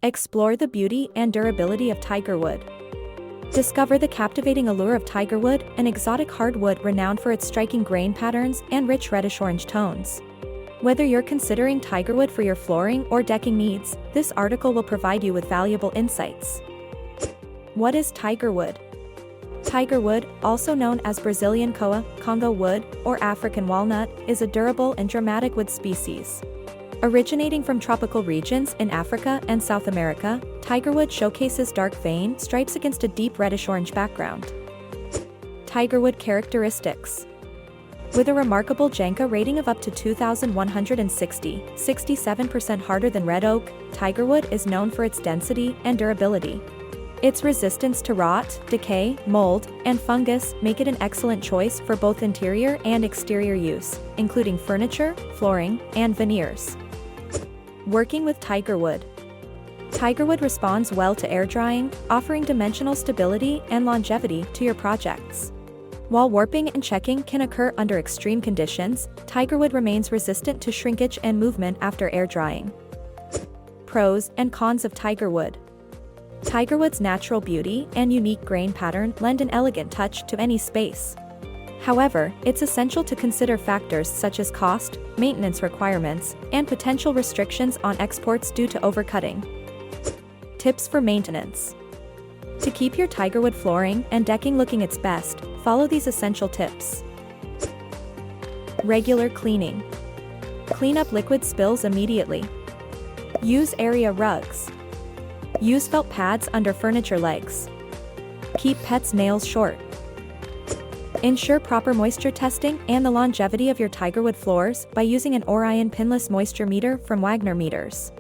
Explore the beauty and durability of Tigerwood. Discover the captivating allure of Tigerwood, an exotic hardwood renowned for its striking grain patterns and rich reddish-orange tones. Whether you're considering Tigerwood for your flooring or decking needs, this article will provide you with valuable insights. What is Tigerwood? Tigerwood, also known as Brazilian koa, Congo wood, or African walnut, is a durable and dramatic wood species. Originating from tropical regions in Africa and South America, Tigerwood showcases dark vein stripes against a deep reddish-orange background. Tigerwood characteristics. With a remarkable Janka rating of up to 2,160, 67% harder than red oak, Tigerwood is known for its density and durability. Its resistance to rot, decay, mold, and fungus make it an excellent choice for both interior and exterior use, including furniture, flooring, and veneers. Working with Tigerwood. Tigerwood responds well to air drying, offering dimensional stability and longevity to your projects. While warping and checking can occur under extreme conditions, Tigerwood remains resistant to shrinkage and movement after air drying. Pros and cons of Tigerwood. Tigerwood's natural beauty and unique grain pattern lend an elegant touch to any space. However, it's essential to consider factors such as cost, maintenance requirements, and potential restrictions on exports due to overcutting. Tips for maintenance. To keep your Tigerwood flooring and decking looking its best, follow these essential tips. Regular cleaning. Clean up liquid spills immediately. Use area rugs. Use felt pads under furniture legs. Keep pets' nails short. Ensure proper moisture testing and the longevity of your Tigerwood floors by using an Orion pinless moisture meter from Wagner Meters.